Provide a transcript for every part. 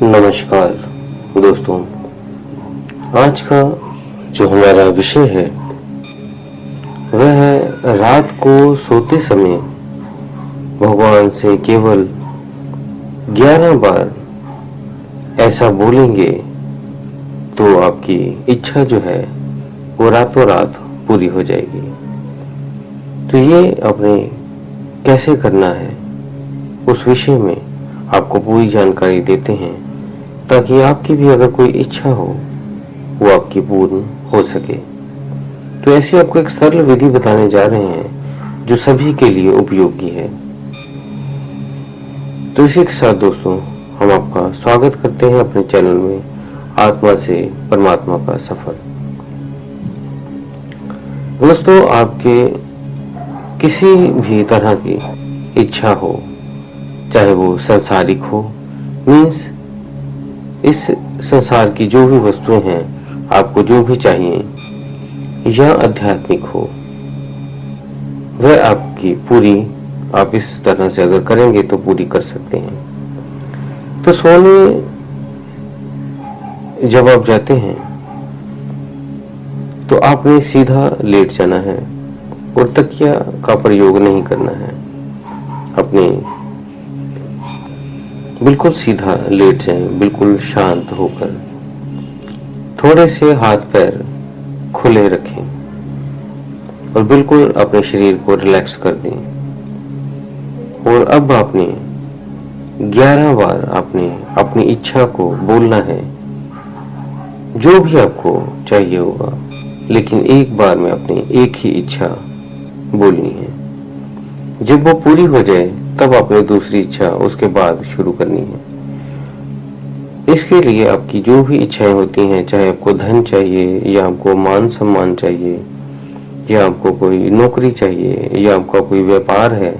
नमस्कार दोस्तों, आज का जो हमारा विषय है वह है रात को सोते समय भगवान से केवल 11 बार ऐसा बोलेंगे तो आपकी इच्छा जो है वो रातों रात पूरी हो जाएगी। तो ये आपने कैसे करना है उस विषय में आपको पूरी जानकारी देते हैं, ताकि आपकी भी अगर कोई इच्छा हो वो आपकी पूर्ण हो सके। तो ऐसी आपको एक सरल विधि बताने जा रहे हैं जो सभी के लिए उपयोगी है। तो इसी के साथ दोस्तों, हम आपका स्वागत करते हैं अपने चैनल में आत्मा से परमात्मा का सफर। दोस्तों, आपके किसी भी तरह की इच्छा हो, चाहे वो सांसारिक हो, मीन्स इस संसार की जो भी वस्तुएं हैं, आपको जो भी चाहिए, या आध्यात्मिक हो, वह आपकी पूरी आप इस तरह से अगर करेंगे तो पूरी कर सकते हैं। तो सोने जब आप जाते हैं तो आपने सीधा लेट जाना है और तकिया का प्रयोग नहीं करना है। अपने बिल्कुल सीधा लेट जाएं, बिल्कुल शांत होकर। थोड़े से हाथ पैर खुले रखें और बिल्कुल अपने शरीर को रिलैक्स कर दें। और अब आपने 11 बार आपने अपनी इच्छा को बोलना है, जो भी आपको चाहिए होगा, लेकिन एक बार में अपनी एक ही इच्छा बोलनी है। जब वो पूरी हो जाए तब आपने दूसरी इच्छा उसके बाद शुरू करनी है। इसके लिए आपकी जो भी इच्छाएं होती हैं, चाहे आपको धन चाहिए, या आपको मान सम्मान चाहिए, या आपको कोई नौकरी चाहिए, या आपका कोई व्यापार है,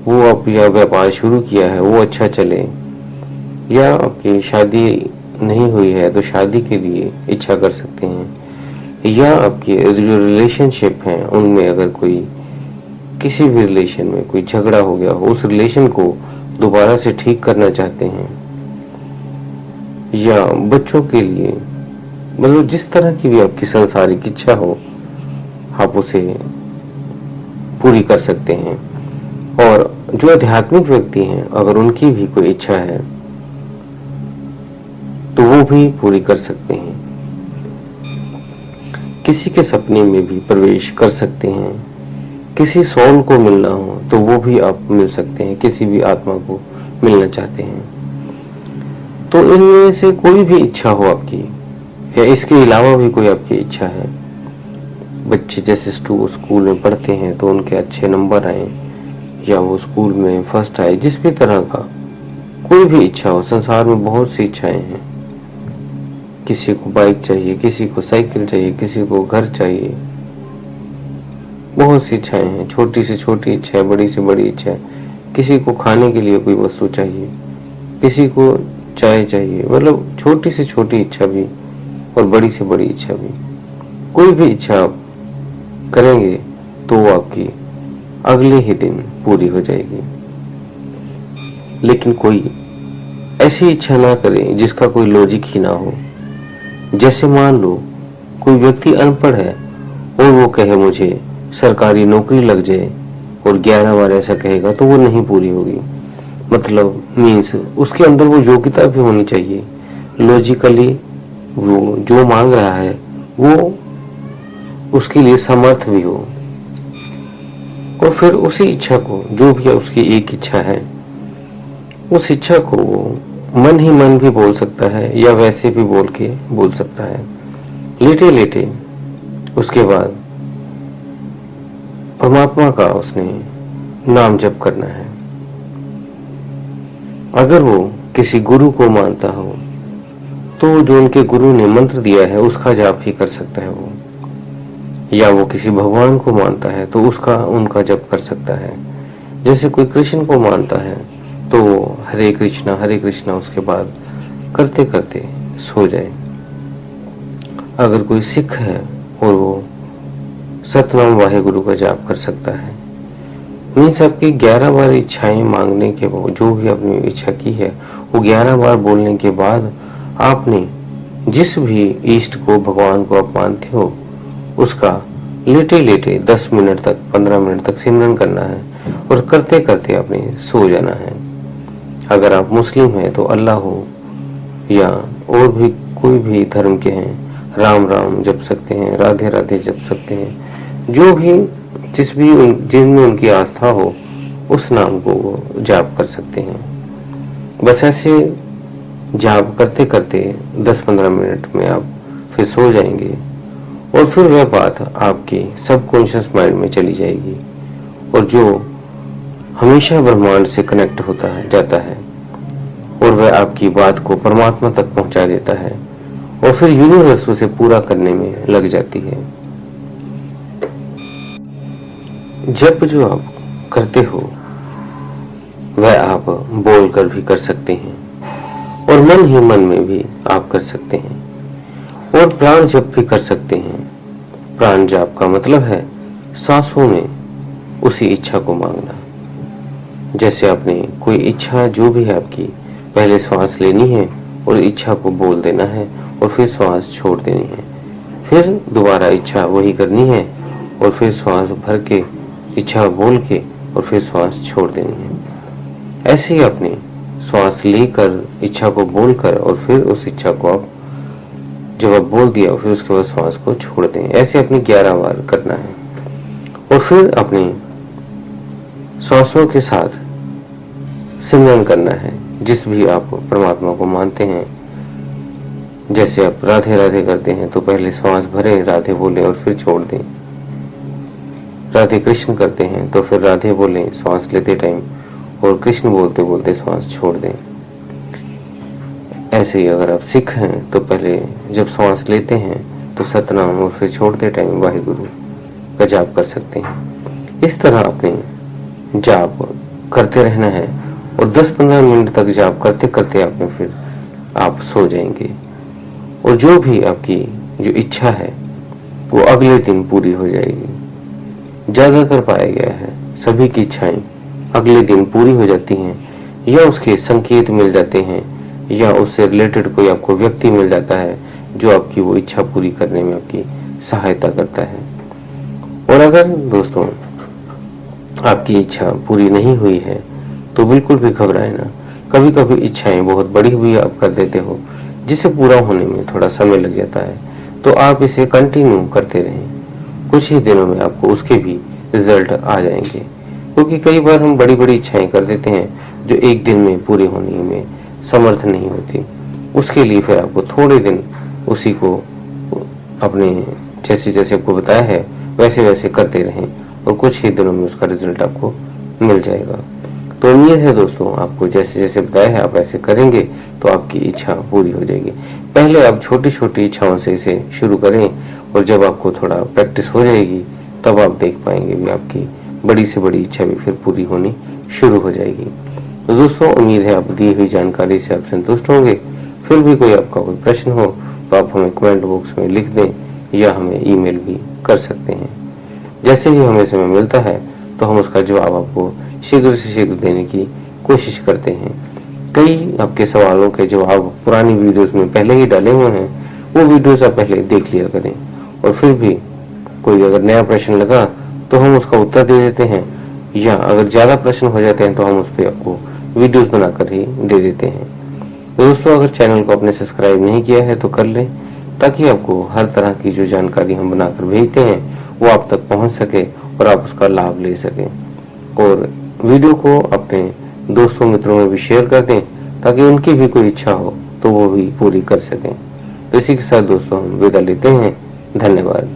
वो आप या व्यापार शुरू किया है वो अच्छा चले, या आपकी शादी नहीं हुई है तो शादी के लिए इच्छा कर सकते हैं, या आपकी जो रिलेशनशिप हैं उनमें अगर कोई किसी भी रिलेशन में कोई झगड़ा हो गया हो, उस रिलेशन को दोबारा से ठीक करना चाहते हैं, या बच्चों के लिए, मतलब जिस तरह की भी आपकी सांसारिक इच्छा हो आप उसे पूरी कर सकते हैं। और जो आध्यात्मिक व्यक्ति हैं, अगर उनकी भी कोई इच्छा है तो वो भी पूरी कर सकते हैं। किसी के सपने में भी प्रवेश कर सकते हैं। किसी सोल को मिलना हो तो वो भी आप मिल सकते हैं, किसी भी आत्मा को मिलना चाहते हैं तो इनमें से कोई भी इच्छा हो आपकी, या इसके अलावा भी कोई आपकी इच्छा है। बच्चे जैसे स्कूल में पढ़ते हैं तो उनके अच्छे नंबर आए, या वो स्कूल में फर्स्ट आए, जिस भी तरह का कोई भी इच्छा हो। संसार में बहुत सी इच्छाएं हैं। किसी को बाइक चाहिए, किसी को साइकिल चाहिए, किसी को घर चाहिए, बहुत सी इच्छाएं हैं। छोटी से छोटी इच्छा है, बड़ी से बड़ी इच्छा है। किसी को खाने के लिए कोई वस्तु चाहिए, किसी को चाय चाहिए, मतलब छोटी से छोटी इच्छा भी और बड़ी से बड़ी इच्छा भी। कोई भी इच्छा आप करेंगे तो वो आपकी अगले ही दिन पूरी हो जाएगी। लेकिन कोई ऐसी इच्छा ना करें जिसका कोई लॉजिक ही ना हो। जैसे मान लो कोई व्यक्ति अनपढ़ है और वो कहे मुझे सरकारी नौकरी लग जाए, और 11 बार ऐसा कहेगा तो वो नहीं पूरी होगी। मतलब मीन्स उसके अंदर वो योग्यता भी होनी चाहिए। लॉजिकली वो जो मांग रहा है वो उसके लिए समर्थ भी हो। और फिर उसी इच्छा को, जो भी उसकी एक इच्छा है, उस इच्छा को वो मन ही मन भी बोल सकता है, या वैसे भी बोल सकता है लेटे लेटे। उसके बाद परमात्मा का उसने नाम जप करना है। अगर वो किसी गुरु को मानता हो तो जो उनके गुरु ने मंत्र दिया है उसका जाप ही कर सकता है वो, या वो किसी भगवान को मानता है तो उनका जप कर सकता है। जैसे कोई कृष्ण को मानता है तो हरे कृष्णा उसके बाद करते करते सो जाए। अगर कोई सिख है और वो सतनाम वाहेगुरु का जाप कर सकता है। मीन्स आपकी 11 बार इच्छाएं मांगने के बाद जो भी आपने इच्छा की है वो 11 बार बोलने के बाद आपने जिस भी इष्ट को, भगवान को आप मानते हो, उसका लेटे लेटे 10 मिनट तक, 15 मिनट तक सिमरन करना है और करते करते आपने सो जाना है। अगर आप मुस्लिम हैं तो अल्लाह हो या और भी कोई भी धर्म के हैं, राम राम जप सकते हैं, राधे राधे जप सकते हैं, जो भी जिनमें उनकी आस्था हो उस नाम को वो जाप कर सकते हैं। बस ऐसे जाप करते करते 10-15 मिनट में आप फिर सो जाएंगे और फिर वह बात आपके सबकॉन्शियस माइंड में चली जाएगी और जो हमेशा ब्रह्मांड से कनेक्ट होता है जाता है और वह आपकी बात को परमात्मा तक पहुंचा देता है और फिर यूनिवर्स उसे पूरा करने में लग जाती है। जब जो आप करते हो वह आप बोलकर भी कर सकते हैं और मन ही मन में भी आप कर सकते हैं और प्राण जप भी कर सकते हैं। प्राण जाप का मतलब है सांसों में उसी इच्छा को मांगना। जैसे आपने कोई इच्छा जो भी है आपकी, पहले श्वास लेनी है और इच्छा को बोल देना है और फिर श्वास छोड़ देनी है, फिर दोबारा इच्छा वही करनी है और फिर श्वास भर के इच्छा बोल के और फिर श्वास छोड़ देनी है। ऐसे ही आपने श्वास लेकर, इच्छा को बोलकर और फिर उस इच्छा को आप जब आप बोल दिया फिर उसके बाद श्वास को छोड़ दें। ऐसे अपने 11 बार करना है और फिर अपने श्वासों के साथ सिमरन करना है जिस भी आप परमात्मा को मानते हैं। जैसे आप राधे राधे करते हैं तो पहले श्वास भरे, राधे बोले और फिर छोड़ दें। राधे कृष्ण करते हैं तो फिर राधे बोले श्वास लेते टाइम और कृष्ण बोलते बोलते श्वास छोड़ दें। ऐसे ही अगर आप सिख हैं तो पहले जब श्वास लेते हैं तो सतनाम और फिर छोड़ते टाइम वाहिगुरु का जाप कर सकते हैं। इस तरह अपने जाप करते रहना है और 10-15 मिनट तक जाप करते करते आपने फिर आप सो जाएंगे और जो भी आपकी जो इच्छा है वो अगले दिन पूरी हो जाएगी। ज्यादातर पाया गया है सभी की इच्छाएं अगले दिन पूरी हो जाती हैं या उसके संकेत मिल जाते हैं या उससे रिलेटेड कोई आपको व्यक्ति मिल जाता है जो आपकी वो इच्छा पूरी करने में आपकी सहायता करता है। और अगर दोस्तों आपकी इच्छा पूरी नहीं हुई है तो बिल्कुल भी घबराए ना। कभी कभी इच्छाएं बहुत बड़ी हुई आप कर देते हो जिसे पूरा होने में थोड़ा समय लग जाता है, तो आप इसे कंटिन्यू करते रहें। कुछ ही दिनों में आपको उसके भी रिजल्ट आ जाएंगे, क्योंकि कई बार हम बड़ी बड़ी इच्छाएं कर देते हैं जो एक दिन में पूरी होने में समर्थ नहीं होती। उसके लिए फिर आपको थोड़े दिन उसी को अपने जैसे जैसे आपको बताया है वैसे वैसे करते रहें और कुछ ही दिनों में उसका रिजल्ट आपको मिल जाएगा। तो उम्मीद है दोस्तों आपको जैसे जैसे बताया है आप ऐसे करेंगे तो आपकी इच्छा पूरी हो जाएगी। पहले आप छोटी छोटी इच्छाओं से इसे शुरू करें और जब आपको थोड़ा प्रैक्टिस हो जाएगी तब आप देख पाएंगे भी आपकी बड़ी से बड़ी इच्छा भी फिर पूरी होनी शुरू हो जाएगी। तो दोस्तों उम्मीद है आप दी हुई जानकारी से आप संतुष्ट होंगे। फिर भी कोई आपका कोई प्रश्न हो तो आप हमें कमेंट बॉक्स में लिख दें या हमें ईमेल भी कर सकते हैं। जैसे ही हमें समय मिलता है तो हम उसका जवाब आपको शीघ्र से शीघ्र देने की कोशिश करते हैं। कई आपके सवालों के जवाब पुरानी वीडियोस में पहले ही डाले हुए हैं, वो वीडियोस आप पहले देख लिया करें और फिर भी कोई अगर नया प्रश्न लगा तो हम उसका उत्तर दे देते हैं या अगर ज्यादा प्रश्न हो जाते हैं तो हम उस पर आपको वीडियोस बनाकर ही दे देते हैं। दोस्तों अगर चैनल को आपने सब्सक्राइब नहीं किया है तो कर लें ताकि आपको हर तरह की जो जानकारी हम बनाकर भेजते हैं वो आप तक पहुंच सके और आप उसका लाभ ले सकें। और वीडियो को अपने दोस्तों मित्रों में भी शेयर कर दें ताकि उनकी भी कोई इच्छा हो तो वो भी पूरी कर सकें। तो इसी के साथ दोस्तों हम विदा लेते हैं। धन्यवाद।